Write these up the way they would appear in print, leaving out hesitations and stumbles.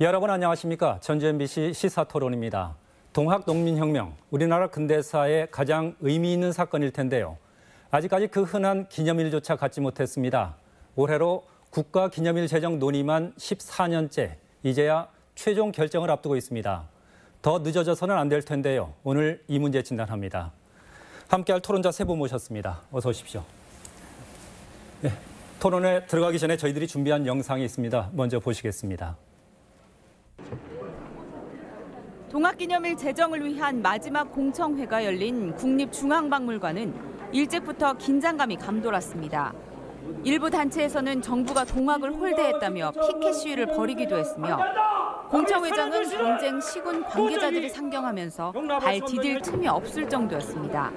여러분 안녕하십니까? 전주 MBC 시사토론입니다. 동학농민혁명, 우리나라 근대사의 가장 의미 있는 사건일 텐데요. 아직까지 그 흔한 기념일조차 갖지 못했습니다. 올해로 국가기념일 제정 논의만 14년째, 이제야 최종 결정을 앞두고 있습니다. 더 늦어져서는 안 될 텐데요. 오늘 이 문제 진단합니다. 함께할 토론자 세 분 모셨습니다. 어서 오십시오. 네, 토론에 들어가기 전에 저희들이 준비한 영상이 있습니다. 먼저 보시겠습니다. 동학기념일 제정을 위한 마지막 공청회가 열린 국립중앙박물관은 일찍부터 긴장감이 감돌았습니다. 일부 단체에서는 정부가 동학을 홀대했다며 피켓 시위를 벌이기도 했으며 공청회장은 전쟁 시군 관계자들이 상경하면서 발 디딜 틈이 없을 정도였습니다.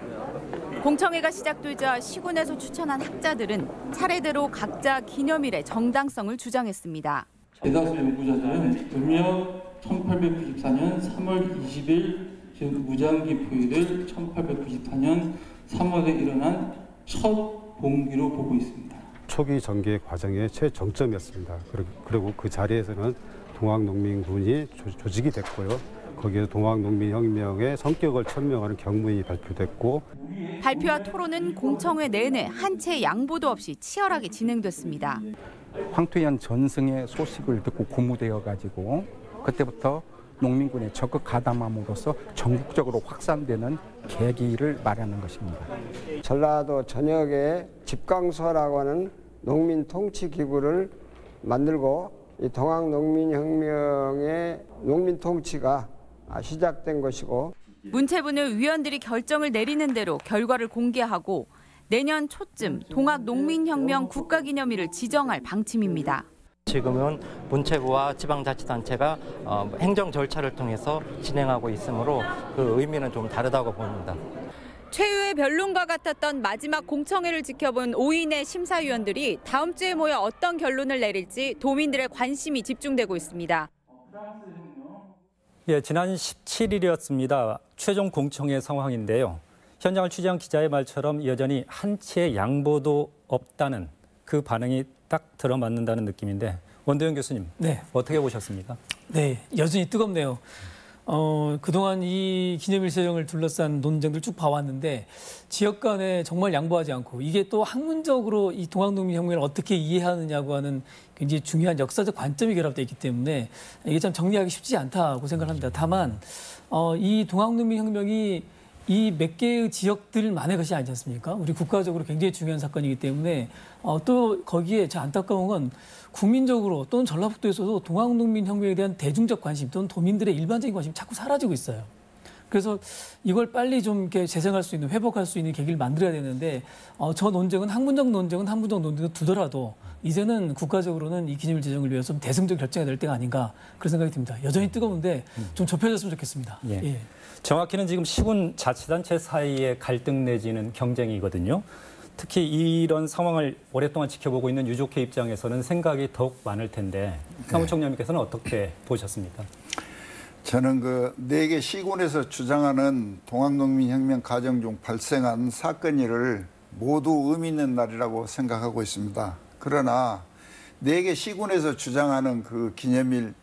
공청회가 시작되자 시군에서 추천한 학자들은 차례대로 각자 기념일의 정당성을 주장했습니다. 대다수 연구자들은 음력 1894년 3월 20일 즉 무장기포일을 1894년 3월에 일어난 첫 봉기로 보고 있습니다. 초기 전개 과정의 최정점이었습니다. 그리고 그 자리에서는 동학농민군이 조직이 됐고요. 거기에 동학농민혁명의 성격을 천명하는 경문이 발표됐고 발표와 토론은 공청회 내내 한 채 양보도 없이 치열하게 진행됐습니다. 황토현 전승의 소식을 듣고 고무되어가지고 그때부터 농민군의 적극 가담함으로써 전국적으로 확산되는 계기를 마련한 것입니다. 전라도 전역에 집강소라고 하는 농민 통치 기구를 만들고 이 동학농민혁명의 농민 통치가 시작된 것이고 문체부는 위원들이 결정을 내리는 대로 결과를 공개하고 내년 초쯤 동학농민혁명 국가기념일을 지정할 방침입니다. 지금은 문체부와 지방자치단체가 행정 절차를 통해서 진행하고 있으므로 그 의미는 좀 다르다고 봅니다. 최후의 변론과 같았던 마지막 공청회를 지켜본 5인의 심사위원들이 다음 주에 모여 어떤 결론을 내릴지 도민들의 관심이 집중되고 있습니다. 예, 지난 17일이었습니다. 최종 공청회 상황인데요. 현장을 취재한 기자의 말처럼 여전히 한 치의 양보도 없다는 그 반응이 딱 들어맞는다는 느낌인데 원도영 교수님, 네. 어떻게 보셨습니까? 네, 여전히 뜨겁네요. 그동안 이 기념일 제정을 둘러싼 논쟁들 쭉 봐왔는데 지역 간에 정말 양보하지 않고 이게 또 학문적으로 이 동학농민혁명을 어떻게 이해하느냐고 하는 굉장히 중요한 역사적 관점이 결합되어 있기 때문에 이게 참 정리하기 쉽지 않다고 생각합니다. 다만 이 동학농민혁명이 이 몇 개의 지역들만의 것이 아니지 않습니까? 우리 국가적으로 굉장히 중요한 사건이기 때문에 또 거기에 제 안타까운 건 국민적으로 또는 전라북도에서도 동학농민혁명에 대한 대중적 관심 또는 도민들의 일반적인 관심이 자꾸 사라지고 있어요. 그래서 이걸 빨리 좀 이렇게 재생할 수 있는, 회복할 수 있는 계기를 만들어야 되는데 저 논쟁은 학문적 논쟁을 두더라도 이제는 국가적으로는 이 기념일 제정을 위해서 좀 대승적 결정이 될 때가 아닌가 그런 생각이 듭니다. 여전히 뜨거운데 좀 좁혀졌으면 좋겠습니다. 예. 예. 정확히는 지금 시군 자치단체 사이의 갈등 내지는 경쟁이거든요. 특히 이런 상황을 오랫동안 지켜보고 있는 유족회 입장에서는 생각이 더욱 많을 텐데 사무총장님께서는 어떻게 보셨습니까? 저는 그 4개 시군에서 주장하는 동학농민혁명 과정 중 발생한 사건을 모두 의미 있는 날이라고 생각하고 있습니다. 그러나 4개 시군에서 주장하는 그 기념일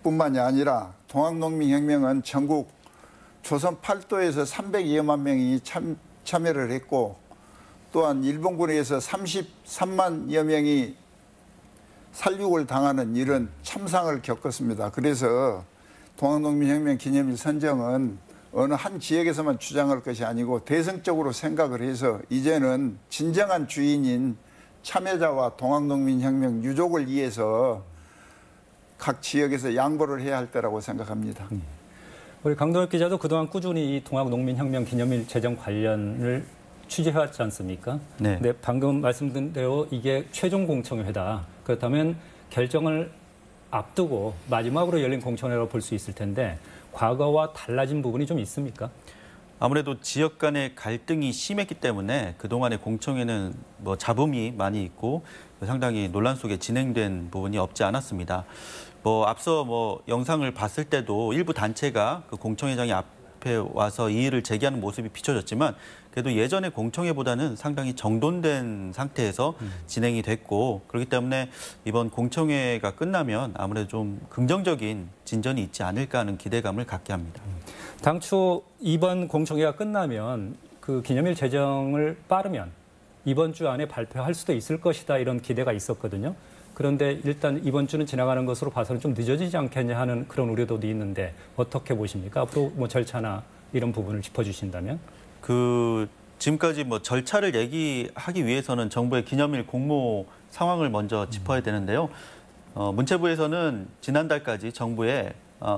뿐만이 아니라 동학농민혁명은 전국 조선 팔도에서 302여만 명이 참여를 했고 또한 일본군에서 33만여 명이 살육을 당하는 이런 참상을 겪었습니다. 그래서 동학농민혁명 기념일 선정은 어느 한 지역에서만 주장할 것이 아니고 대승적으로 생각을 해서 이제는 진정한 주인인 참여자와 동학농민혁명 유족을 위해서 각 지역에서 양보를 해야 할 때라고 생각합니다. 우리 강동혁 기자도 그동안 꾸준히 이 동학농민혁명 기념일 제정 관련을 취재해왔지 않습니까? 네. 근데 방금 말씀드린 대로 이게 최종 공청회다. 그렇다면 결정을 앞두고 마지막으로 열린 공청회라고 볼 수 있을 텐데 과거와 달라진 부분이 좀 있습니까? 아무래도 지역 간의 갈등이 심했기 때문에 그동안의 공청회는 잡음이 많이 있고 상당히 논란 속에 진행된 부분이 없지 않았습니다. 앞서 영상을 봤을 때도 일부 단체가 그 공청회장이 앞에 와서 이의를 제기하는 모습이 비춰졌지만 그래도 예전의 공청회보다는 상당히 정돈된 상태에서 진행이 됐고 그렇기 때문에 이번 공청회가 끝나면 아무래도 좀 긍정적인 진전이 있지 않을까 하는 기대감을 갖게 합니다. 당초 이번 공청회가 끝나면 그 기념일 제정을 빠르면 이번 주 안에 발표할 수도 있을 것이다 이런 기대가 있었거든요. 그런데 일단 이번 주는 지나가는 것으로 봐서는 좀 늦어지지 않겠냐 하는 그런 우려도 있는데 어떻게 보십니까? 앞으로 뭐 절차나 이런 부분을 짚어주신다면? 지금까지 뭐 절차를 얘기하기 위해서는 정부의 기념일 공모 상황을 먼저 짚어야 되는데요. 문체부에서는 지난달까지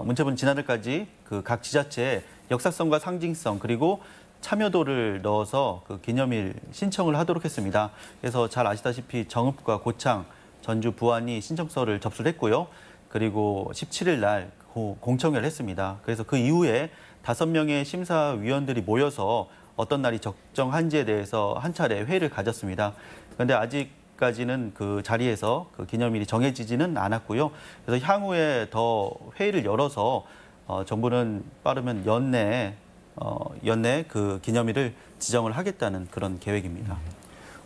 문체부는 지난달까지 그 각 지자체에 역사성과 상징성 그리고 참여도를 넣어서 그 기념일 신청을 하도록 했습니다. 그래서 잘 아시다시피 정읍과 고창, 전주, 부안이 신청서를 접수를 했고요. 그리고 17일 날 공청회를 했습니다. 그래서 그 이후에 5명의 심사위원들이 모여서 어떤 날이 적정한지에 대해서 한 차례 회의를 가졌습니다. 그런데 아직까지는 그 자리에서 그 기념일이 정해지지는 않았고요. 그래서 향후에 더 회의를 열어서 정부는 빠르면 연내 그 기념일을 지정을 하겠다는 그런 계획입니다.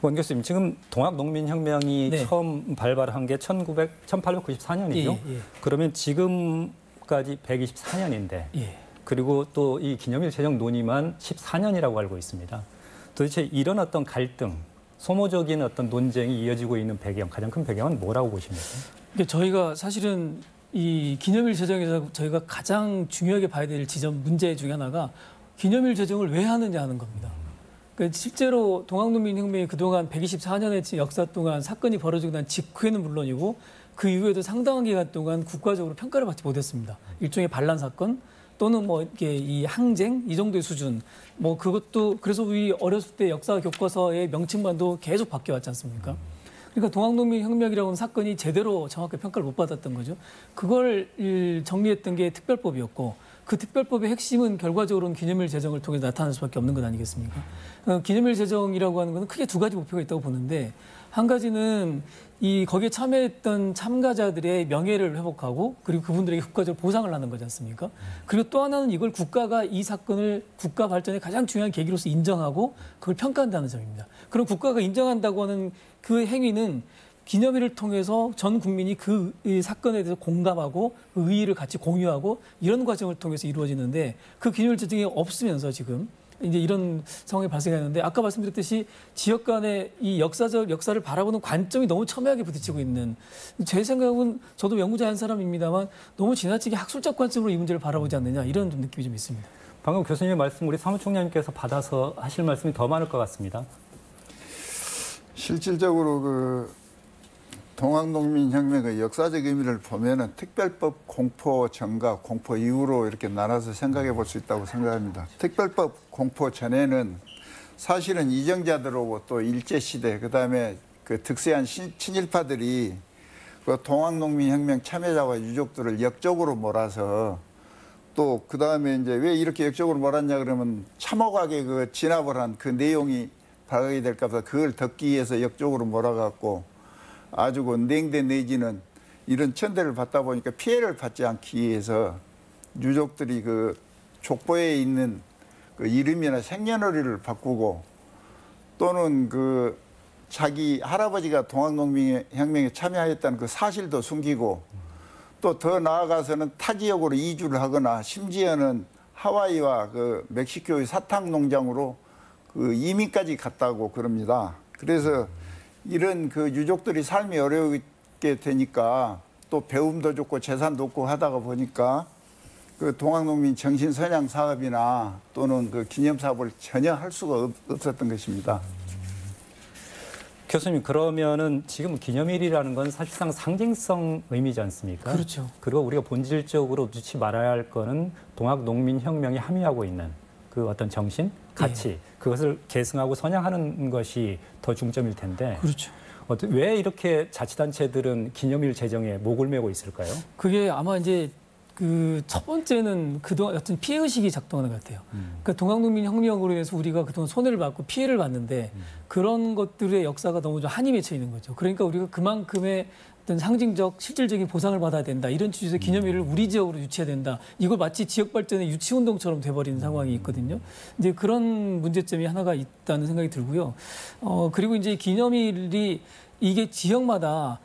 원 교수님, 지금 동학농민혁명이 네. 처음 발발한 게 1894년이죠. 예. 그러면 지금까지 124년인데 예. 그리고 또 이 기념일 제정 논의만 14년이라고 알고 있습니다. 도대체 이런 어떤 갈등, 소모적인 어떤 논쟁이 이어지고 있는 배경, 가장 큰 배경은 뭐라고 보십니까? 저희가 사실은 이 기념일 제정에서 저희가 가장 중요하게 봐야 될 문제 중에 하나가 기념일 제정을 왜 하느냐 하는 겁니다. 그러니까 실제로 동학농민혁명이 그동안 124년의 역사 동안 사건이 벌어지고 난 직후에는 물론이고 그 이후에도 상당한 기간 동안 국가적으로 평가를 받지 못했습니다. 일종의 반란 사건 또는 뭐 이렇게 이 항쟁 이 정도의 수준 뭐 그것도 그래서 우리 어렸을 때 역사 교과서의 명칭만도 계속 바뀌어왔지 않습니까? 그러니까 동학농민혁명이라고 하는 사건이 제대로 정확하게 평가를 못 받았던 거죠. 그걸 정리했던 게 특별법이었고 그 특별법의 핵심은 결과적으로는 기념일 제정을 통해서 나타날 수밖에 없는 것 아니겠습니까? 기념일 제정이라고 하는 것은 크게 2가지 목표가 있다고 보는데 한 가지는 거기에 참여했던 참가자들의 명예를 회복하고 그리고 그분들에게 국가적으로 보상을 하는 거지 않습니까? 그리고 또 하나는 이걸 국가가 이 사건을 국가 발전의 가장 중요한 계기로서 인정하고 그걸 평가한다는 점입니다. 그럼 국가가 인정한다고 하는 그 행위는 기념일을 통해서 전 국민이 그 사건에 대해서 공감하고 그 의의를 같이 공유하고 이런 과정을 통해서 이루어지는데 그 기념일 제정이 없으면서 지금 이제 이런 상황이 발생했는데 아까 말씀드렸듯이 지역 간의 이 역사를 바라보는 관점이 너무 첨예하게 부딪히고 있는 제 생각은 저도 연구자 한 사람입니다만 너무 지나치게 학술적 관점으로 이 문제를 바라보지 않느냐 이런 좀 느낌이 좀 있습니다. 방금 교수님의 말씀 우리 사무총장님께서 받아서 하실 말씀이 더 많을 것 같습니다. 실질적으로 동학농민혁명의 역사적 의미를 보면은 특별법 공포 전과 공포 이후로 이렇게 나눠서 생각해 볼 수 있다고 생각합니다. 특별법 공포 전에는 사실은 이정자들하고 또 일제시대 그다음에 그 득세한 친일파들이 그 동학농민혁명 참여자와 유족들을 역적으로 몰아서 또 그다음에 이제 왜 이렇게 역적으로 몰았냐 그러면 참혹하게 그 진압을 한 그 내용이 발각이 될까 봐 그걸 덮기 위해서 역적으로 몰아갖고 아주 그 냉대 내지는 이런 천대를 받다 보니까 피해를 받지 않기 위해서 유족들이 그 족보에 있는 그 이름이나 생년월일을 바꾸고 또는 그 자기 할아버지가 동학농민혁명에 참여했다는 그 사실도 숨기고 또 더 나아가서는 타 지역으로 이주를 하거나 심지어는 하와이와 그 멕시코의 사탕 농장으로 그 이민까지 갔다고 그럽니다. 그래서 이런 그 유족들이 삶이 어려우게 되니까 또 배움도 좋고 재산도 없고 하다가 보니까 그 동학농민 정신선양 사업이나 또는 그 기념사업을 전혀 할 수가 없었던 것입니다. 교수님, 그러면은 지금 기념일이라는 건 사실상 상징성 의미지 않습니까? 그렇죠. 그리고 우리가 본질적으로 놓지 말아야 할 거는 동학농민혁명이 함유하고 있는 그 어떤 정신, 가치, 네. 그것을 계승하고 선양하는 것이 더 중점일 텐데. 그렇죠. 왜 이렇게 자치단체들은 기념일 제정에 목을 메고 있을까요? 그게 아마 이제 그 첫 번째는 그동안 어떤 피해의식이 작동하는 것 같아요. 그러니까 동학농민혁명으로 인해서 우리가 그동안 손해를 받고 피해를 봤는데 그런 것들의 역사가 너무 좀 한이 맺혀 있는 거죠. 그러니까 우리가 그만큼의 어떤 상징적, 실질적인 보상을 받아야 된다. 이런 취지에서 기념일을 우리 지역으로 유치해야 된다. 이걸 마치 지역발전의 유치운동처럼 돼버리는 상황이 있거든요. 이제 그런 문제점이 하나가 있다는 생각이 들고요. 그리고 이제 기념일이 이게 지역마다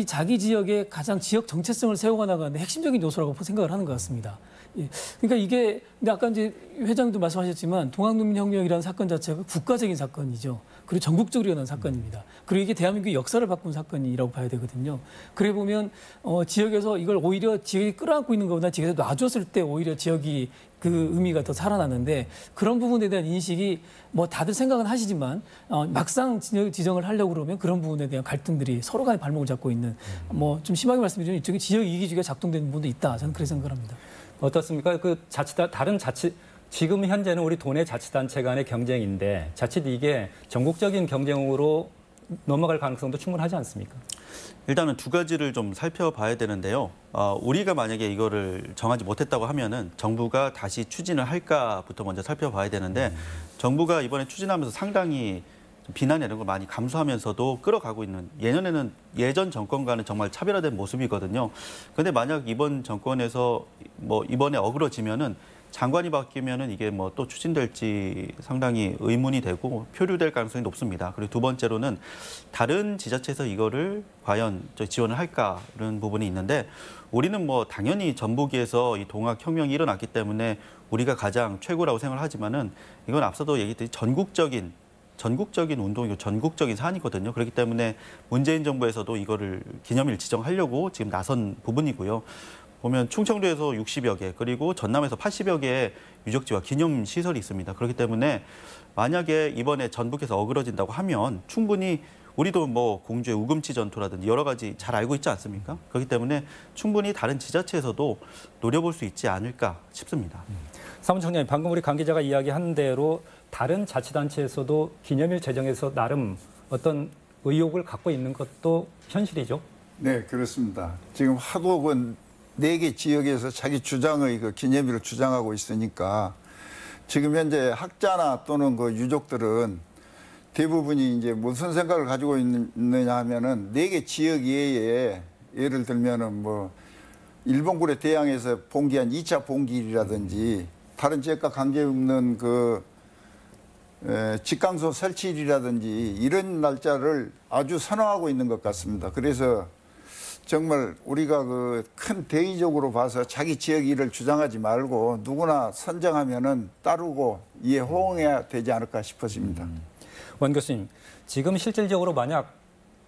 자기 지역의 가장 지역 정체성을 세워가 나가는데 핵심적인 요소라고 생각을 하는 것 같습니다. 예. 그러니까 이게, 근데 아까 이제 회장도 말씀하셨지만 동학농민혁명이라는 사건 자체가 국가적인 사건이죠. 그리고 전국적으로 일어난 사건입니다. 그리고 이게 대한민국의 역사를 바꾼 사건이라고 봐야 되거든요. 그래 보면 지역에서 이걸 오히려 지역이 끌어안고 있는 것보다 지역에서 놔줬을 때 오히려 지역이 그 의미가 더 살아나는데 그런 부분에 대한 인식이 뭐 다들 생각은 하시지만 막상 지정을 하려고 그러면 그런 부분에 대한 갈등들이 서로 간에 발목을 잡고 있는 뭐 좀 심하게 말씀드리면 이쪽에 지역 이기주의가 작동되는 부분도 있다. 저는 그렇게 생각을 합니다. 어떻습니까? 그 다른 자치 지금 현재는 우리 도내 자치단체 간의 경쟁인데 자칫 이게 전국적인 경쟁으로 넘어갈 가능성도 충분하지 않습니까? 일단은 두 가지를 좀 살펴봐야 되는데요. 우리가 만약에 이거를 정하지 못했다고 하면은 정부가 다시 추진을 할까부터 먼저 살펴봐야 되는데 정부가 이번에 추진하면서 상당히 비난 이런 걸 많이 감수하면서도 끌어가고 있는 예전에는 예전 정권과는 정말 차별화된 모습이거든요. 그런데 만약 이번 정권에서 뭐 이번에 어그러지면은 장관이 바뀌면은 이게 뭐 또 추진될지 상당히 의문이 되고 표류될 가능성이 높습니다. 그리고 두 번째로는 다른 지자체에서 이거를 과연 지원을 할까 이런 부분이 있는데 우리는 뭐 당연히 전북에서 이 동학혁명이 일어났기 때문에 우리가 가장 최고라고 생각을 하지만은 이건 앞서도 얘기했듯이 전국적인 운동이고 전국적인 사안이거든요. 그렇기 때문에 문재인 정부에서도 이거를 기념일 지정하려고 지금 나선 부분이고요. 보면 충청도에서 60여 개, 그리고 전남에서 80여 개의 유적지와 기념시설이 있습니다. 그렇기 때문에 만약에 이번에 전북에서 어그러진다고 하면 충분히 우리도 뭐 공주의 우금치 전투라든지 여러 가지 잘 알고 있지 않습니까? 그렇기 때문에 충분히 다른 지자체에서도 노려볼 수 있지 않을까 싶습니다. 사무총장님, 방금 우리 강 기자가 이야기한 대로 다른 자치단체에서도 기념일 제정에서 나름 어떤 의욕을 갖고 있는 것도 현실이죠? 네, 그렇습니다. 지금 하도 그 4개 지역에서 자기 주장의 그 기념일을 주장하고 있으니까 지금 현재 학자나 또는 그 유족들은 대부분이 이제 무슨 생각을 가지고 있느냐 하면은 4개 지역 이외에 예를 들면은 뭐 일본군에 대항해서 봉기한 2차 봉기일이라든지 다른 지역과 관계없는 그 직강소 설치일이라든지 이런 날짜를 아주 선호하고 있는 것 같습니다. 그래서 정말 우리가 그 큰 대의적으로 봐서 자기 지역 일을 주장하지 말고 누구나 선정하면은 따르고 이에 호응해야 되지 않을까 싶어집니다. 원 교수님, 지금 실질적으로 만약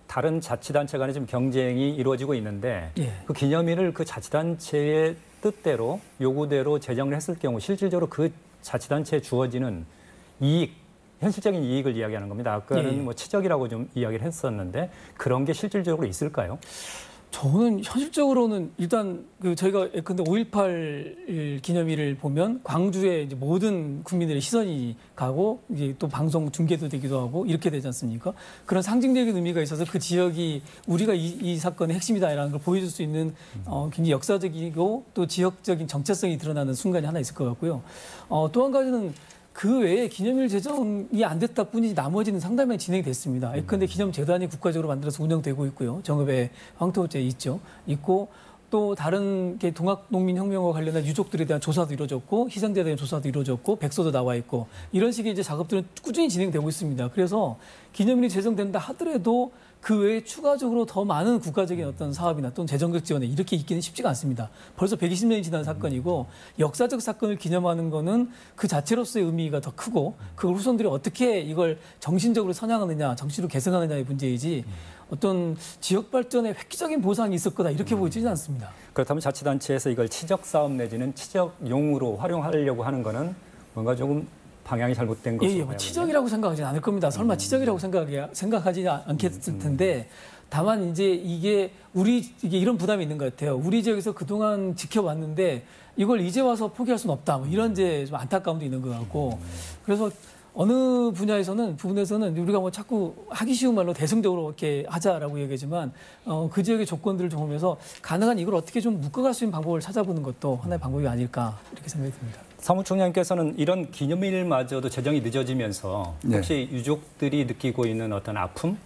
다른 자치단체 간에 지금 경쟁이 이루어지고 있는데 그 기념일을 그 자치단체의 뜻대로 요구대로 제정을 했을 경우 실질적으로 그 자치단체에 주어지는 이익, 현실적인 이익을 이야기하는 겁니다. 아까는 뭐 치적이라고 좀 이야기를 했었는데 그런 게 실질적으로 있을까요? 저는 현실적으로는 일단 저희가 근데 5.18 기념일을 보면 광주에 이제 모든 국민들의 시선이 가고 이제 또 방송 중계도 되기도 하고 이렇게 되지 않습니까? 그런 상징적인 의미가 있어서 그 지역이 우리가 이 사건의 핵심이다라는 걸 보여줄 수 있는 굉장히 역사적이고 또 지역적인 정체성이 드러나는 순간이 하나 있을 것 같고요. 또 한 가지는 그 외에 기념일 제정이 안 됐다 뿐이지 나머지는 상당히 진행이 됐습니다. 그런데 기념재단이 국가적으로 만들어서 운영되고 있고요. 정읍에 황토제 있고 또 다른 동학농민혁명과 관련한 유족들에 대한 조사도 이루어졌고 희생자에 대한 조사도 이루어졌고 백서도 나와 있고 이런 식의 이제 작업들은 꾸준히 진행되고 있습니다. 그래서 기념일이 제정된다 하더라도 그 외에 추가적으로 더 많은 국가적인 어떤 사업이나 또는 재정적 지원에 이렇게 있기는 쉽지가 않습니다. 벌써 120년이 지난 사건이고 역사적 사건을 기념하는 거는 그 자체로서의 의미가 더 크고 그걸 후손들이 어떻게 이걸 정신적으로 선양하느냐, 정신으로 계승하느냐의 문제이지 어떤 지역 발전에 획기적인 보상이 있을 거다 이렇게 보이지는 않습니다. 그렇다면 자치단체에서 이걸 치적 사업 내지는 치적용으로 활용하려고 하는 거는 뭔가 조금 방향이 잘못된 것으로 뭐 치적이라고 생각하지는 않을 겁니다. 설마 치적이라고 생각하지 않겠을 텐데 다만 이제 이게 이런 부담이 있는 것 같아요. 우리 지역에서 그동안 지켜왔는데 이걸 이제 와서 포기할 수는 없다. 뭐 이런 이제 좀 안타까움도 있는 것 같고 그래서 어느 부분에서는 우리가 뭐 자꾸 하기 쉬운 말로 대승적으로 이렇게 하자라고 얘기하지만 그 지역의 조건들을 좀 보면서 가능한 이걸 어떻게 좀 묶어갈 수 있는 방법을 찾아보는 것도 하나의 방법이 아닐까 이렇게 생각이 듭니다. 사무총장님께서는 이런 기념일마저도 제정이 늦어지면서 혹시 유족들이 느끼고 있는 어떤 아픔,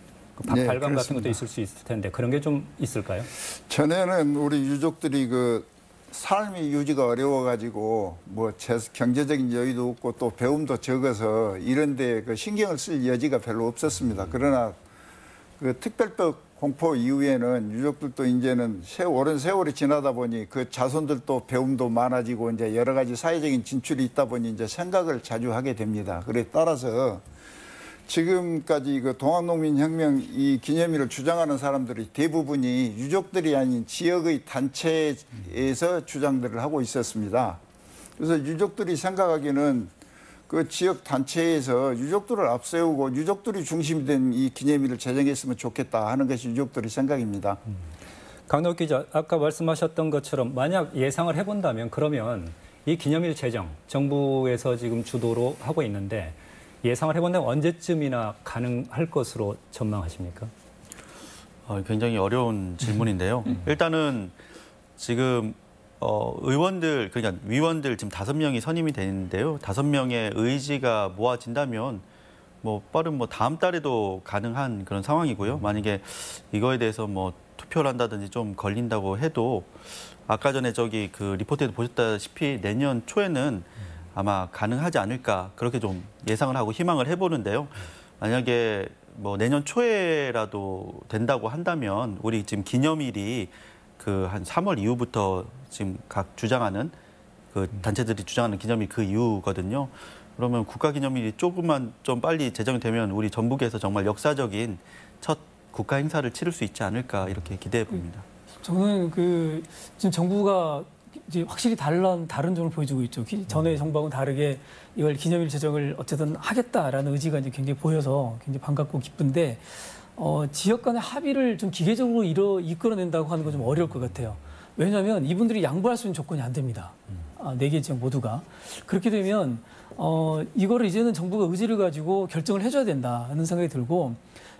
발감 같은 것도 있을 수 있을 텐데 그런 게 좀 있을까요? 전에는 우리 유족들이 그 삶의 유지가 어려워가지고 뭐 경제적인 여유도 없고 또 배움도 적어서 이런데 그 신경을 쓸 여지가 별로 없었습니다. 그러나 그 특별법 공포 이후에는 유족들도 이제는 오랜 세월이 지나다 보니 그 자손들도 배움도 많아지고 이제 여러 가지 사회적인 진출이 있다 보니 이제 생각을 자주 하게 됩니다. 그래 따라서 지금까지 그 동학농민혁명 이 기념일을 주장하는 사람들이 대부분이 유족들이 아닌 지역의 단체에서 주장들을 하고 있었습니다. 그래서 유족들이 생각하기는 그 지역 단체에서 유족들을 앞세우고 유족들이 중심이 된 이 기념일을 제정했으면 좋겠다 하는 것이 유족들의 생각입니다. 강덕 기자, 아까 말씀하셨던 것처럼 만약 예상을 해본다면 그러면 이 기념일 제정, 정부에서 지금 주도로 하고 있는데 예상을 해본다면 언제쯤이나 가능할 것으로 전망하십니까? 굉장히 어려운 질문인데요. 일단은 지금 의원들, 그러니까 위원들 지금 5명이 선임이 되는데요. 5명의 의지가 모아진다면 뭐 빠른 뭐 다음 달에도 가능한 그런 상황이고요. 만약에 이거에 대해서 뭐 투표를 한다든지 좀 걸린다고 해도 아까 전에 저기 그 리포트에도 보셨다시피 내년 초에는 아마 가능하지 않을까 그렇게 좀 예상을 하고 희망을 해보는데요. 만약에 뭐 내년 초에라도 된다고 한다면 우리 지금 기념일이 그 한 3월 이후부터 지금 각 주장하는 그 단체들이 주장하는 기념일 그 이후거든요. 그러면 국가기념일이 조금만 좀 빨리 제정이 되면 우리 전북에서 정말 역사적인 첫 국가 행사를 치를 수 있지 않을까 이렇게 기대해 봅니다. 저는 그 지금 정부가 이제 확실히 다른 점을 보여주고 있죠. 전에 정부하고는 다르게 이걸 기념일 제정을 어쨌든 하겠다라는 의지가 이제 굉장히 보여서 굉장히 반갑고 기쁜데 지역 간의 합의를 좀 기계적으로 이끌어낸다고 하는 건 좀 어려울 것 같아요. 왜냐하면 이분들이 양보할 수 있는 조건이 안 됩니다. 4개 지역 모두가. 그렇게 되면 이거를 이제는 정부가 의지를 가지고 결정을 해줘야 된다는 생각이 들고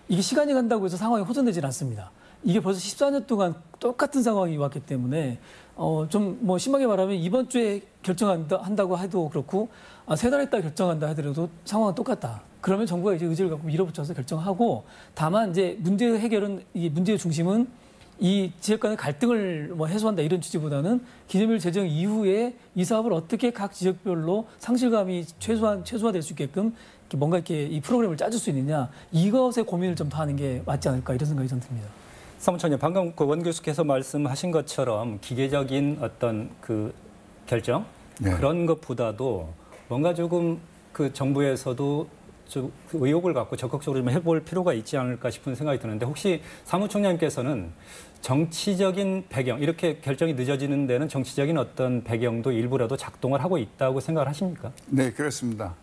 이게 시간이 간다고 해서 상황이 호전되지는 않습니다. 이게 벌써 14년 동안 똑같은 상황이 왔기 때문에 좀 뭐 심하게 말하면 이번 주에 결정한다고 해도 그렇고 3달 있다 결정한다 하더라도 상황은 똑같다. 그러면 정부가 이제 의지를 갖고 밀어붙여서 결정하고 다만 이제 문제 해결은 이 문제의 중심은 이 지역 간의 갈등을 뭐 해소한다 이런 취지보다는 기념일 제정 이후에 이 사업을 어떻게 각 지역별로 상실감이 최소화될 수 있게끔 뭔가 이렇게 이 프로그램을 짜줄 수 있느냐 이것에 고민을 좀 더 하는 게 맞지 않을까 이런 생각이 좀 듭니다. 사무총장, 방금 그 원 교수께서 말씀하신 것처럼 기계적인 어떤 그 결정 그런 것보다도 뭔가 조금 그 정부에서도 좀 의욕을 갖고 적극적으로 좀 해볼 필요가 있지 않을까 싶은 생각이 드는데 혹시 사무총장님께서는 정치적인 배경 이렇게 결정이 늦어지는 데는 정치적인 어떤 배경도 일부라도 작동을 하고 있다고 생각을 하십니까? 네, 그렇습니다.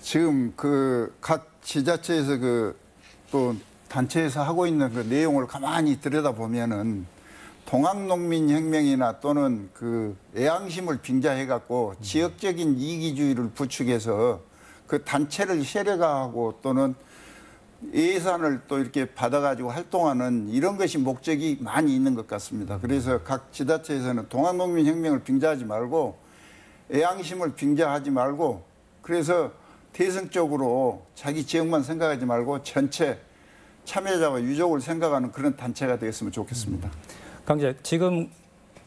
지금 그 각 지자체에서 또 단체에서 하고 있는 그 내용을 가만히 들여다보면은 동학농민혁명이나 또는 그 애양심을 빙자해갖고 지역적인 이기주의를 부추겨서 그 단체를 세력화하고 또는 예산을 또 이렇게 받아가지고 활동하는 이런 것이 목적이 많이 있는 것 같습니다. 그래서 각 지자체에서는 동학농민혁명을 빙자하지 말고 애양심을 빙자하지 말고 그래서 대승적으로 자기 지역만 생각하지 말고 전체 참여자와 유족을 생각하는 그런 단체가 되었으면 좋겠습니다. 강재, 지금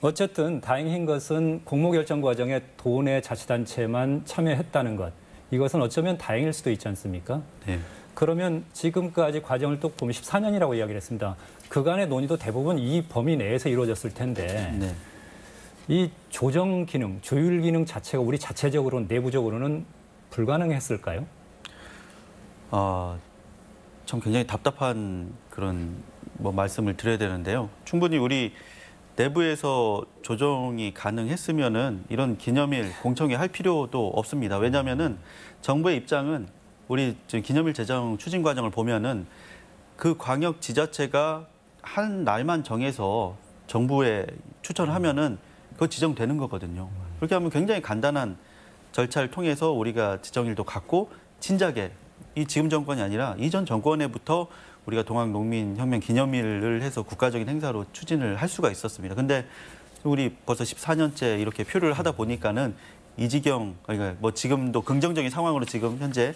어쨌든 다행인 것은 공모결정 과정에 도내 자치단체만 참여했다는 것. 이것은 어쩌면 다행일 수도 있지 않습니까? 네. 그러면 지금까지 과정을 또 보면 14년이라고 이야기를 했습니다. 그간의 논의도 대부분 이 범위 내에서 이루어졌을 텐데 네. 이 조정 기능, 조율 기능 자체가 우리 자체적으로 내부적으로는 불가능했을까요? 참 굉장히 답답한 그런 뭐 말씀을 드려야 되는데요. 충분히 우리 내부에서 조정이 가능했으면은 이런 기념일 공청회 할 필요도 없습니다. 왜냐하면은 정부의 입장은 우리 지금 기념일 제정 추진 과정을 보면은 그 광역 지자체가 한 날만 정해서 정부에 추천을 하면은 그거 지정되는 거거든요. 그렇게 하면 굉장히 간단한 절차를 통해서 우리가 지정일도 갖고 진작에 이 지금 정권이 아니라 이전 정권에부터 우리가 동학농민혁명 기념일을 해서 국가적인 행사로 추진을 할 수가 있었습니다. 근데 우리 벌써 14년째 이렇게 표를 하다 보니까는 이 지경, 그러니까 뭐 지금도 긍정적인 상황으로 지금 현재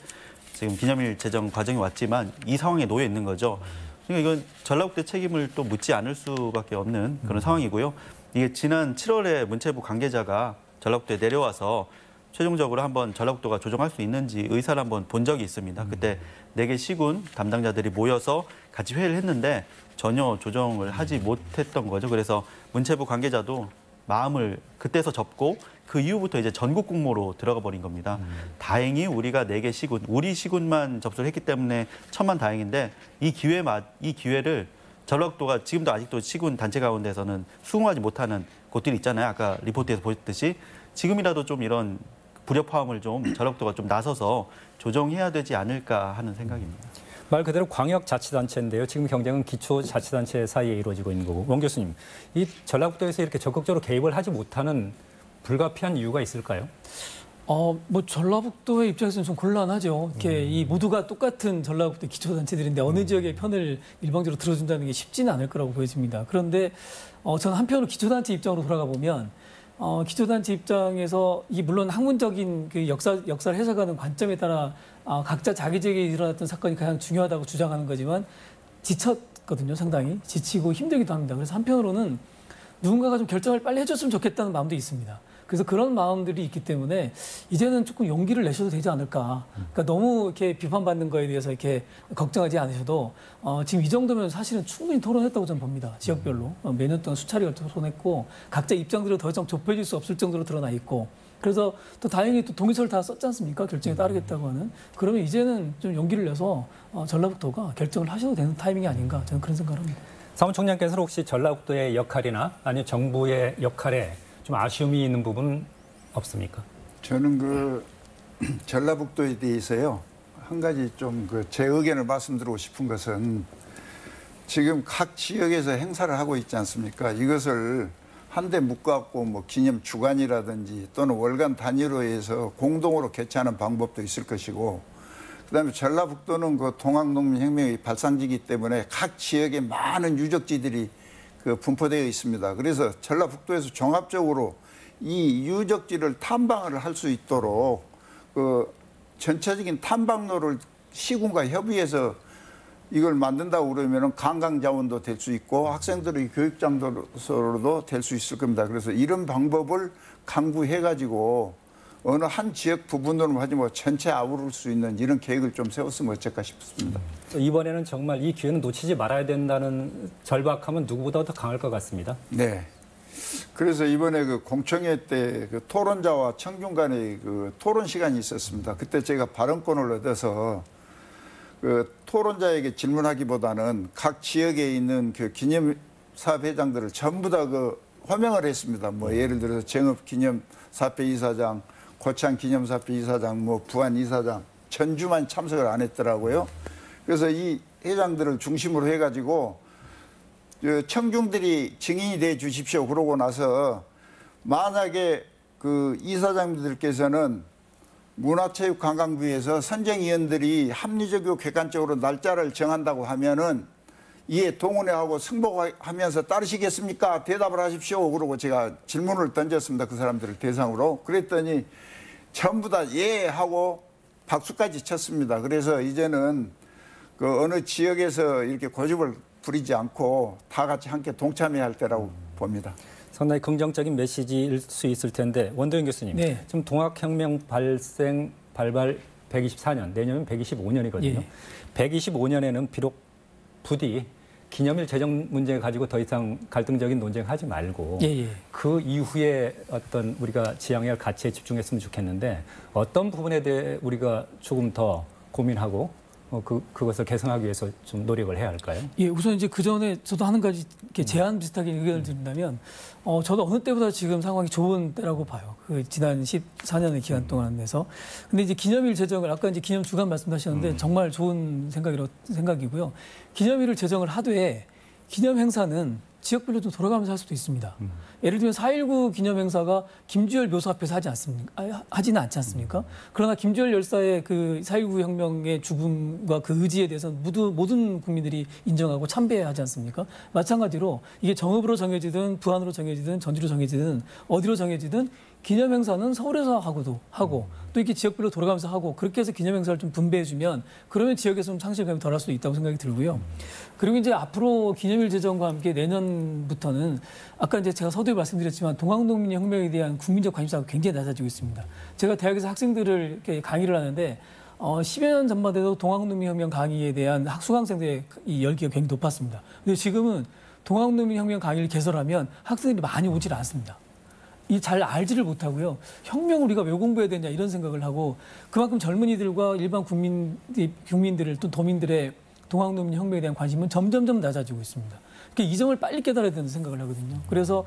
지금 기념일 제정 과정이 왔지만 이 상황에 놓여 있는 거죠. 그러니까 이건 전라북도 책임을 또 묻지 않을 수밖에 없는 그런 상황이고요. 이게 지난 7월에 문체부 관계자가 전라북도에 내려와서 최종적으로 한번 전라북도가 조정할 수 있는지 의사를 한번 본 적이 있습니다. 그때 4개 시군 담당자들이 모여서 같이 회의를 했는데 전혀 조정을 하지 못했던 거죠. 그래서 문체부 관계자도 마음을 그때서 접고 그 이후부터 이제 전국 공모로 들어가 버린 겁니다. 다행히 우리가 4개 시군, 우리 시군만 접수를 했기 때문에 천만다행인데 이 기회를 전라북도가 지금도 아직도 시군 단체 가운데서는 수긍하지 못하는 곳들이 있잖아요. 아까 리포트에서 보셨듯이 지금이라도 좀 이런 불협화음을 좀 전라북도가 좀 나서서 조정해야 되지 않을까 하는 생각입니다. 말 그대로 광역자치단체인데요. 지금 경쟁은 기초자치단체 사이에 이루어지고 있는 거고. 원 교수님, 이 전라북도에서 이렇게 적극적으로 개입을 하지 못하는 불가피한 이유가 있을까요? 뭐 전라북도의 입장에서는 좀 곤란하죠. 이렇게 이 모두가 똑같은 전라북도 기초단체들인데 어느 지역의 편을 일방적으로 들어준다는 게 쉽지는 않을 거라고 보여집니다. 그런데 저는 한편으로 기초단체 입장으로 돌아가 보면 기초단체 입장에서 이 물론 학문적인 그 역사를 해석하는 관점에 따라 각자 자기 지역에 일어났던 사건이 가장 중요하다고 주장하는 거지만 지쳤거든요. 상당히 지치고 힘들기도 합니다. 그래서 한편으로는 누군가가 좀 결정을 빨리 해줬으면 좋겠다는 마음도 있습니다. 그래서 그런 마음들이 있기 때문에 이제는 조금 용기를 내셔도 되지 않을까. 그러니까 너무 이렇게 비판받는 거에 대해서 이렇게 걱정하지 않으셔도 지금 이 정도면 사실은 충분히 토론했다고 저는 봅니다. 지역별로. 매년 동안 수차례 토론했고 각자 입장들을 더 이상 좁혀질 수 없을 정도로 드러나 있고 그래서 또 다행히 또 동의서를 다 썼지 않습니까? 결정에 따르겠다고 하는. 그러면 이제는 좀 용기를 내서 전라북도가 결정을 하셔도 되는 타이밍이 아닌가 저는 그런 생각을 합니다. 사무총장께서는 혹시 전라북도의 역할이나 아니면 정부의 역할에 좀 아쉬움이 있는 부분은 없습니까? 저는 그 전라북도에 대해서요 한 가지 좀 제 의견을 말씀드리고 싶은 것은 지금 각 지역에서 행사를 하고 있지 않습니까? 이것을 한데 묶어갖고 뭐 기념 주간이라든지 또는 월간 단위로 해서 공동으로 개최하는 방법도 있을 것이고 그다음에 전라북도는 그 동학농민혁명의 발상지이기 때문에 각 지역에 많은 유적지들이 분포되어 있습니다. 그래서 전라북도에서 종합적으로 이 유적지를 탐방을 할 수 있도록 전체적인 탐방로를 시군과 협의해서 이걸 만든다고 그러면 관광자원도 될 수 있고 학생들의 교육장소로도 될 수 있을 겁니다. 그래서 이런 방법을 강구해가지고 어느 한 지역 부분으로만 하지 뭐 전체 아우를 수 있는 이런 계획을 좀 세웠으면 어쩔까 싶습니다. 이번에는 정말 이 기회는 놓치지 말아야 된다는 절박함은 누구보다 더 강할 것 같습니다. 네. 그래서 이번에 그 공청회 때 그 토론자와 청중 간의 그 토론 시간이 있었습니다. 그때 제가 발언권을 얻어서 그 토론자에게 질문하기보다는 각 지역에 있는 그 기념사업회장들을 전부 다 그 호명을 했습니다. 뭐 예를 들어서 정읍기념사업회 이사장, 고창 기념사업회 이사장, 뭐 부안 이사장, 전주만 참석을 안 했더라고요. 그래서 이 회장들을 중심으로 해가지고 청중들이 증인이 돼 주십시오. 그러고 나서 만약에 그 이사장님들께서는 문화체육관광부에서 선정위원들이 합리적이고 객관적으로 날짜를 정한다고 하면은 이에 동원하고 승복하면서 따르시겠습니까? 대답을 하십시오. 그러고 제가 질문을 던졌습니다. 그 사람들을 대상으로. 그랬더니 전부 다 예 하고 박수까지 쳤습니다. 그래서 이제는 그 어느 지역에서 이렇게 고집을 부리지 않고 다 같이 함께 동참해야 할 때라고 봅니다. 상당히 긍정적인 메시지일 수 있을 텐데 원도영 교수님, 네. 지금 동학혁명 발발 124년, 내년은 125년이거든요. 예. 125년에는 비록 부디 기념일 제정 문제 가지고 더 이상 갈등적인 논쟁하지 말고 그 이후에 어떤 우리가 지향해야 할 가치에 집중했으면 좋겠는데 어떤 부분에 대해 우리가 조금 더 고민하고 그것을 개선하기 위해서 좀 노력을 해야 할까요? 예, 우선 이제 그 전에 저도 한 가지 이렇게 제안 비슷하게 의견을 드린다면, 저도 어느 때보다 지금 상황이 좋은 때라고 봐요. 그 지난 14년의 기간 동안에서. 근데 이제 기념일 제정을 아까 이제 기념 주간 말씀하셨는데 정말 좋은 생각이고요. 기념일을 제정을 하되 기념 행사는 지역별로 좀 돌아가면서 할 수도 있습니다. 예를 들면 4.19 기념행사가 김주열 묘소 앞에서 하지는 않지 않습니까? 그러나 김주열 열사의 그 4.19 혁명의 죽음과 그 의지에 대해서는 모든 국민들이 인정하고 참배하지 않습니까? 마찬가지로 이게 정읍으로 정해지든 부안으로 정해지든 전주로 정해지든 어디로 정해지든 기념행사는 서울에서 하고 또 이렇게 지역별로 돌아가면서 하고 그렇게 해서 기념행사를 좀 분배해주면 그러면 지역에서 좀 상실감이 덜할 수도 있다고 생각이 들고요. 그리고 이제 앞으로 기념일 제정과 함께 내년부터는 아까 이제 제가 서두에 말씀드렸지만 동학농민혁명에 대한 국민적 관심사가 굉장히 낮아지고 있습니다. 제가 대학에서 학생들을 이렇게 강의를 하는데 10여 년 전만 해도 동학농민혁명 강의에 대한 수강생들의 이 열기가 굉장히 높았습니다. 근데 지금은 동학농민혁명 강의를 개설하면 학생들이 많이 오질 않습니다. 잘 알지를 못하고요. 혁명 우리가 왜 공부해야 되냐 이런 생각을 하고 그만큼 젊은이들과 일반 국민들을 또 도민들의 동학농민 혁명에 대한 관심은 점점점 낮아지고 있습니다. 그러니까 이 점을 빨리 깨달아야 된다는 생각을 하거든요. 그래서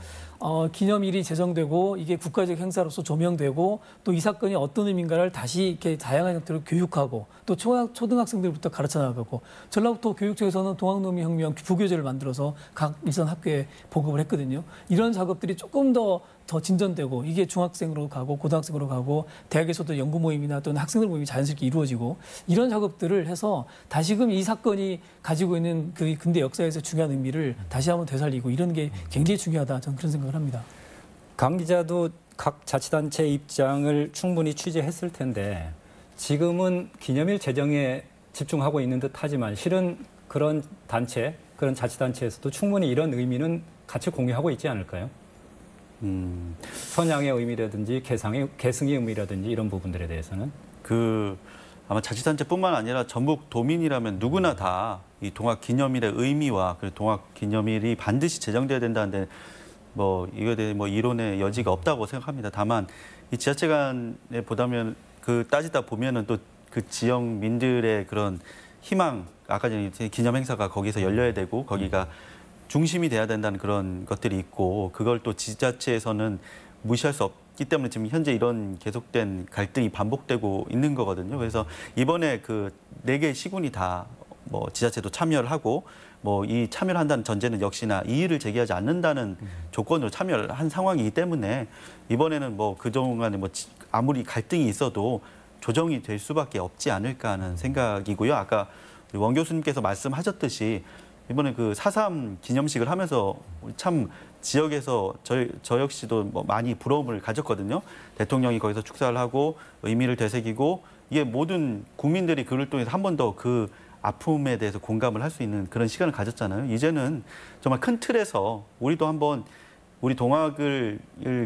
기념일이 제정되고 이게 국가적 행사로서 조명되고 또 이 사건이 어떤 의미인가를 다시 이렇게 다양한 형태로 교육하고 또 초등학생들부터 가르쳐 나가고 전라북도 교육청에서는 동학농민혁명 부교재를 만들어서 각 일선 학교에 보급을 했거든요. 이런 작업들이 조금 더 진전되고 이게 중학생으로 가고 고등학생으로 가고 대학에서도 연구 모임이나 또는 학생들 모임이 자연스럽게 이루어지고 이런 작업들을 해서 다시금 이 사건이 가지고 있는 그 근대 역사에서 중요한 의미를 다시 한번 되살리고 이런 게 굉장히 중요하다. 저는 그런 생각을 합니다. 강 기자도 각 자치단체 입장을 충분히 취재했을 텐데 지금은 기념일 제정에 집중하고 있는 듯 하지만 실은 그런 단체, 그런 자치단체에서도 충분히 이런 의미는 같이 공유하고 있지 않을까요? 선양의 의미라든지 계승의 의미라든지 이런 부분들에 대해서는 아마 자치단체뿐만 아니라 전국 도민이라면 누구나 다 이 동학 기념일의 의미와 그리고 동학 기념일이 반드시 제정돼야 된다는데 이거에 대해 이론의 여지가 없다고 생각합니다. 다만 이 지자체 간에 따지다 보면은 또 그 지역민들의 그런 희망, 아까 전에 기념 행사가 거기서 열려야 되고 거기가 중심이 돼야 된다는 그런 것들이 있고 그걸 또 지자체에서는 무시할 수 없기 때문에 지금 현재 이런 계속된 갈등이 반복되고 있는 거거든요. 그래서 이번에 그 4개의 시군이 다 지자체도 참여를 하고 이 참여를 한다는 전제는 역시나 이의를 제기하지 않는다는 조건으로 참여를 한 상황이기 때문에 이번에는 그동안에 아무리 갈등이 있어도 조정이 될 수밖에 없지 않을까 하는 생각이고요. 아까 원 교수님께서 말씀하셨듯이 이번에 그 4.3 기념식을 하면서 참 지역에서 저 역시도 많이 부러움을 가졌거든요. 대통령이 거기서 축사를 하고 의미를 되새기고 이게 모든 국민들이 그를 통해서 한 번 더 그 아픔에 대해서 공감을 할 수 있는 그런 시간을 가졌잖아요. 이제는 정말 큰 틀에서 우리도 한번 우리 동학을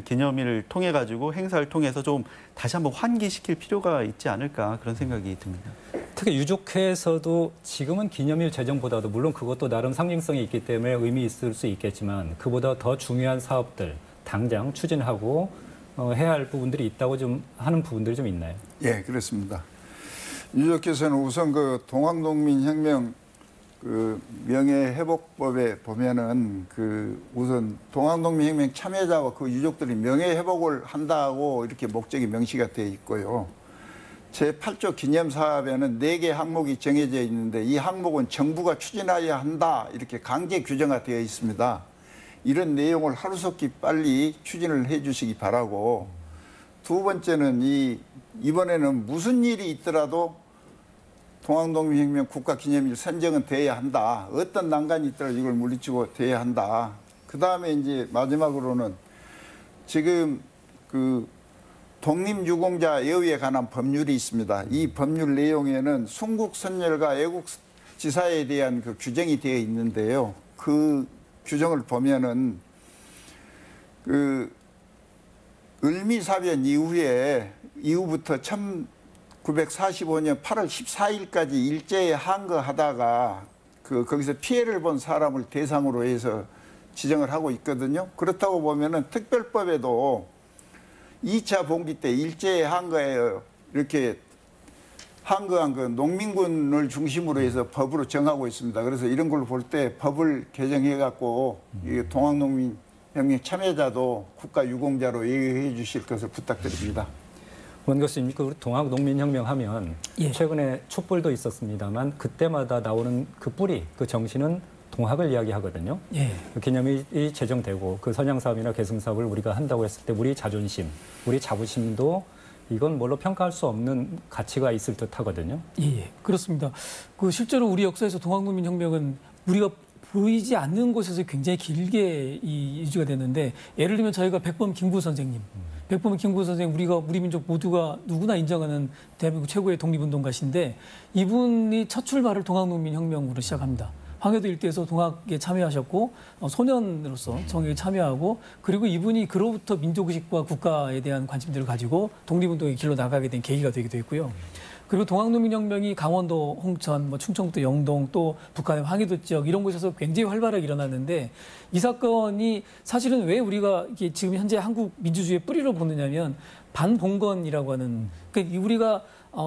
기념일을 통해 가지고 행사를 통해서 좀 다시 한번 환기시킬 필요가 있지 않을까 그런 생각이 듭니다. 특히 유족회에서도 지금은 기념일 제정보다도 물론 그것도 나름 상징성이 있기 때문에 의미 있을 수 있겠지만 그보다 더 중요한 사업들 당장 추진하고 해야 할 부분들이 있다고 좀 하는 부분들이 좀 있나요? 예, 그렇습니다. 유족회에서는 우선 그 동학농민혁명 명예회복법에 보면은 우선 동학농민혁명 참여자와 그 유족들이 명예회복을 한다고 이렇게 목적이 명시가 되어 있고요. 제8조 기념사업에는 4개 항목이 정해져 있는데 이 항목은 정부가 추진하여야 한다 이렇게 강제 규정화 되어 있습니다. 이런 내용을 하루속히 빨리 추진을 해 주시기 바라고 두 번째는 이번에는 무슨 일이 있더라도 동학농민혁명 국가기념일 선정은 돼야 한다. 어떤 난관이 있더라도 이걸 물리치고 돼야 한다. 그다음에 이제 마지막으로는 지금 독립유공자 예우에 관한 법률이 있습니다. 이 법률 내용에는 순국선열과 애국지사에 대한 규정이 되어 있는데요. 그 규정을 보면은 을미사변 이후부터 1945년 8월 14일까지 일제에 항거하다가 거기서 피해를 본 사람을 대상으로 해서 지정을 하고 있거든요. 그렇다고 보면은 특별법에도 2차 봉기 때 일제에 항거에 이렇게 항거한 그 농민군을 중심으로 해서 법으로 정하고 있습니다. 그래서 이런 걸 볼 때 법을 개정해갖고 동학농민혁명 참여자도 국가유공자로 예의해 주실 것을 부탁드립니다. 원 교수님, 우리 동학농민혁명 하면 최근에 촛불도 있었습니다만 그때마다 나오는 그 뿌리, 그 정신은 동학을 이야기하거든요. 예. 그 기념일이 제정되고 그 선양 사업이나 개성 사업을 우리가 한다고 했을 때 우리 자존심, 우리 자부심도 이건 뭘로 평가할 수 없는 가치가 있을 듯하거든요. 예, 그렇습니다. 그 실제로 우리 역사에서 동학농민혁명은 우리가 보이지 않는 곳에서 굉장히 길게 유지가 됐는데, 예를 들면 저희가 백범 김구 선생님, 백범 김구 선생님, 우리 민족 모두가 누구나 인정하는 대한민국 최고의 독립운동가신데, 이분이 첫 출발을 동학농민혁명으로 시작합니다. 황해도 일대에서 동학에 참여하셨고 소년으로서 정의에 참여하고, 그리고 이분이 그로부터 민족의식과 국가에 대한 관심들을 가지고 독립운동의 길로 나가게 된 계기가 되기도 했고요. 그리고 동학농민혁명이 강원도 홍천, 충청도 영동, 또 북한의 황해도 지역 이런 곳에서 굉장히 활발하게 일어났는데, 이 사건이 사실은 왜 우리가 이게 지금 현재 한국 민주주의의 뿌리로 보느냐면 반봉건이라고 하는, 그러니까 우리가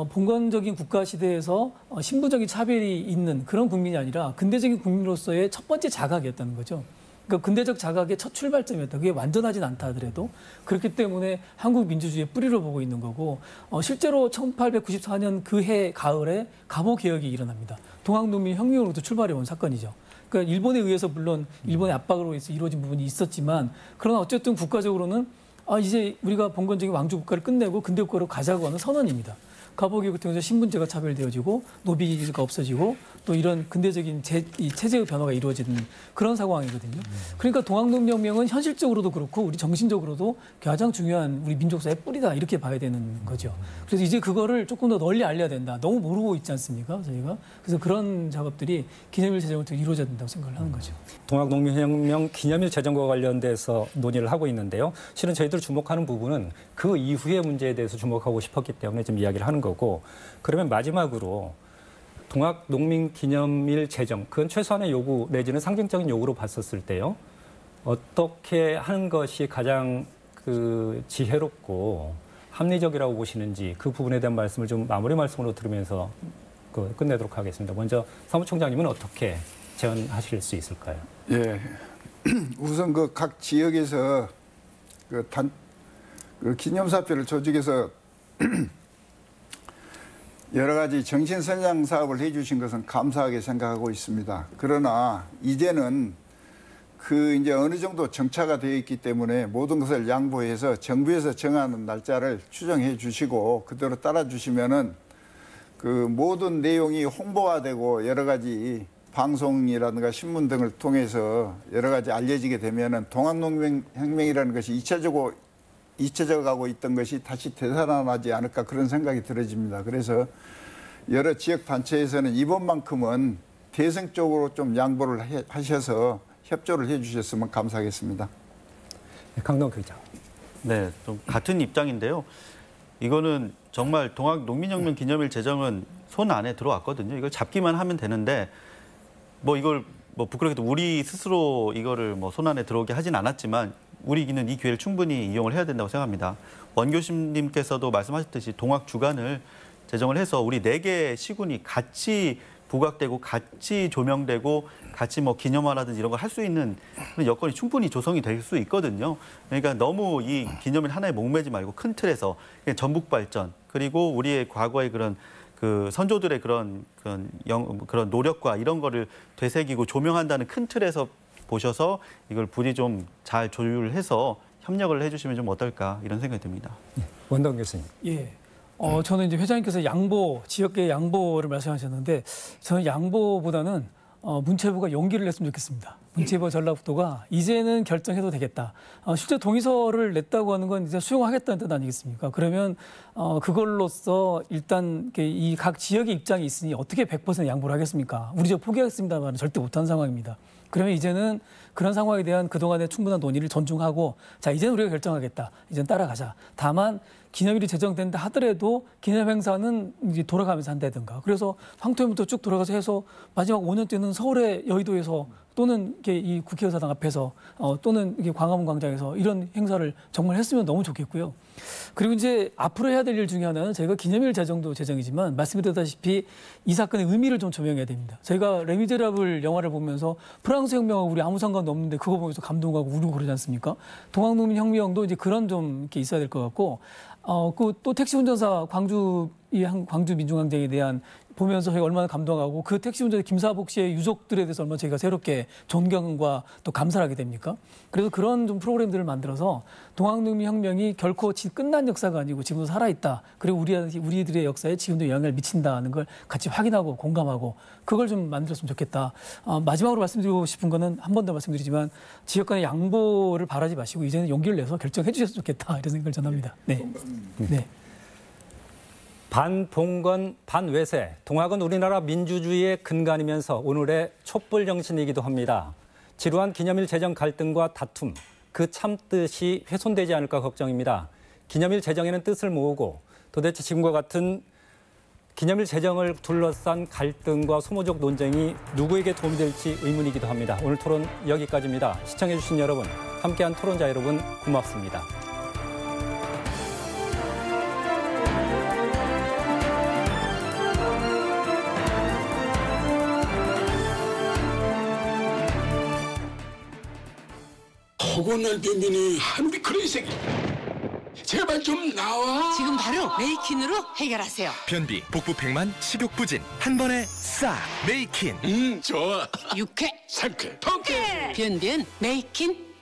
봉건적인 국가 시대에서 신분적인 차별이 있는 그런 국민이 아니라 근대적인 국민으로서의 첫 번째 자각이었다는 거죠. 그러니까 근대적 자각의 첫 출발점이었다. 그게 완전하진 않다 하더라도. 그렇기 때문에 한국 민주주의의 뿌리로 보고 있는 거고, 실제로 1894년 그 해 가을에 갑오개혁이 일어납니다. 동학농민혁명으로부터 출발해온 사건이죠. 그러니까 일본에 의해서, 물론 일본의 압박으로 해서 이루어진 부분이 있었지만, 그러나 어쨌든 국가적으로는 이제 우리가 봉건적인 왕조 국가를 끝내고 근대 국가로 가자고 하는 선언입니다. 갑오개혁을 통해서 신분제가 차별되어지고 노비가 없어지고 또 이런 근대적인 체제의 변화가 이루어지는 그런 상황이거든요. 그러니까 동학농민혁명은 현실적으로도 그렇고 우리 정신적으로도 가장 중요한 우리 민족사의 뿌리다, 이렇게 봐야 되는 거죠. 그래서 이제 그거를 조금 더 널리 알려야 된다. 너무 모르고 있지 않습니까, 저희가? 그래서 그런 작업들이 기념일 제정을 통해 이루어져야 된다고 생각을 하는 거죠. 동학농민혁명 기념일 제정과 관련돼서 논의를 하고 있는데요. 실은 저희들 주목하는 부분은 그 이후의 문제에 대해서 주목하고 싶었기 때문에 좀 이야기를 하는 거고, 그러면 마지막으로 동학농민기념일 제정, 그건 최소한의 요구 내지는 상징적인 요구로 봤었을 때요, 어떻게 하는 것이 가장 지혜롭고 합리적이라고 보시는지 그 부분에 대한 말씀을 좀 마무리 말씀으로 들으면서 끝내도록 하겠습니다. 먼저 사무총장님은 어떻게 제안하실 수 있을까요? 예, 우선 각 지역에서 기념사표를 조직해서 여러 가지 정신선양 사업을 해주신 것은 감사하게 생각하고 있습니다. 그러나 이제는 이제 어느 정도 정차가 되어 있기 때문에 모든 것을 양보해서 정부에서 정하는 날짜를 추정해 주시고 그대로 따라 주시면은 모든 내용이 홍보화되고 여러 가지 방송이라든가 신문 등을 통해서 여러 가지 알려지게 되면은 동학농민혁명이라는 것이 잊혀져 가고 있던 것이 다시 되살아나지 않을까, 그런 생각이 들어집니다. 그래서 여러 지역 단체에서는 이번만큼은 대승적으로 좀 양보를 하셔서 협조를 해주셨으면 감사하겠습니다. 강동규 기자. 네, 좀 같은 입장인데요. 이거는 정말 동학농민혁명 기념일 제정은 손 안에 들어왔거든요. 이걸 잡기만 하면 되는데 이걸 부끄럽게도 우리 스스로 이거를 손 안에 들어오게 하진 않았지만 우리는 이 기회를 충분히 이용을 해야 된다고 생각합니다. 원 교수님께서도 말씀하셨듯이 동학 주간을 제정을 해서 우리 4개 시군이 같이 부각되고 같이 조명되고 같이 기념화라든지 이런 걸 할 수 있는 그런 여건이 충분히 조성이 될 수 있거든요. 그러니까 너무 이 기념일 하나에 목매지 말고 큰 틀에서 전북 발전, 그리고 우리의 과거의 그런 선조들의 그런 노력과 이런 거를 되새기고 조명한다는 큰 틀에서 보셔서 이걸 부디 좀 잘 조율해서 협력을 해주시면 좀 어떨까, 이런 생각이 듭니다. 원동 교수님. 예. 저는 이제 회장님께서 지역계 양보를 말씀하셨는데, 저는 양보보다는 문체부가 용기를 냈으면 좋겠습니다. 문체부와 전라북도가 이제는 결정해도 되겠다. 실제 동의서를 냈다고 하는 건 이제 수용하겠다는 뜻 아니겠습니까? 그러면 그걸로써 일단 이 각 지역의 입장이 있으니 어떻게 100% 양보를 하겠습니까? 우리 지역 포기하겠습니다만 절대 못하는 상황입니다. 그러면 이제는 그런 상황에 대한 그동안의 충분한 논의를 존중하고, 자, 이제는 우리가 결정하겠다. 이제는 따라가자. 다만 기념일이 제정된다 하더라도 기념행사는 이제 돌아가면서 한다든가. 그래서 황토현부터 쭉 돌아가서 해서 마지막 5년 때는 서울의 여의도에서 또는 이 국회의사당 앞에서 또는 이게 광화문 광장에서 이런 행사를 정말 했으면 너무 좋겠고요. 그리고 이제 앞으로 해야 될 일 중에 하나는 저희가 기념일 제정도 제정이지만 말씀드렸다시피 이 사건의 의미를 좀 조명해야 됩니다. 저희가 레미제라블 영화를 보면서 프랑스 혁명하고 우리 아무 상관도 없는데 그거 보면서 감동하고 울고 그러지 않습니까? 동학농민 혁명도 이제 그런 좀 이렇게 있어야 될 것 같고, 또 택시 운전사 광주 민중항쟁에 대한 보면서 저희가 얼마나 감동하고 그 택시 운전자 김사복 씨의 유족들에 대해서 얼마나 저희가 새롭게 존경과 또 감사를 하게 됩니까? 그래서 그런 좀 프로그램들을 만들어서 동학농민혁명이 결코 끝난 역사가 아니고 지금도 살아있다. 그리고 우리들의 역사에 지금도 영향을 미친다는 걸 같이 확인하고 공감하고 그걸 좀 만들었으면 좋겠다. 마지막으로 말씀드리고 싶은 거는 한 번 더 말씀드리지만 지역 간의 양보를 바라지 마시고 이제는 용기를 내서 결정해 주셨으면 좋겠다. 이런 생각을 전합니다. 네. 네. 반봉건, 반외세, 동학은 우리나라 민주주의의 근간이면서 오늘의 촛불 정신이기도 합니다. 지루한 기념일 제정 갈등과 다툼, 그 참뜻이 훼손되지 않을까 걱정입니다. 기념일 제정에는 뜻을 모으고 도대체 지금과 같은 기념일 제정을 둘러싼 갈등과 소모적 논쟁이 누구에게 도움이 될지 의문이기도 합니다. 오늘 토론 여기까지입니다. 시청해주신 여러분, 함께한 토론자 여러분 고맙습니다. 허구한 변변이 하늘이 그런 색이 제발 좀 나와. 지금 바로 메이킨으로 해결하세요. 변비, 복부 백만, 식욕 부진 한 번에 싹 메이킨. 좋아. 육회, 상쾌, 통쾌. 변변 메이킨.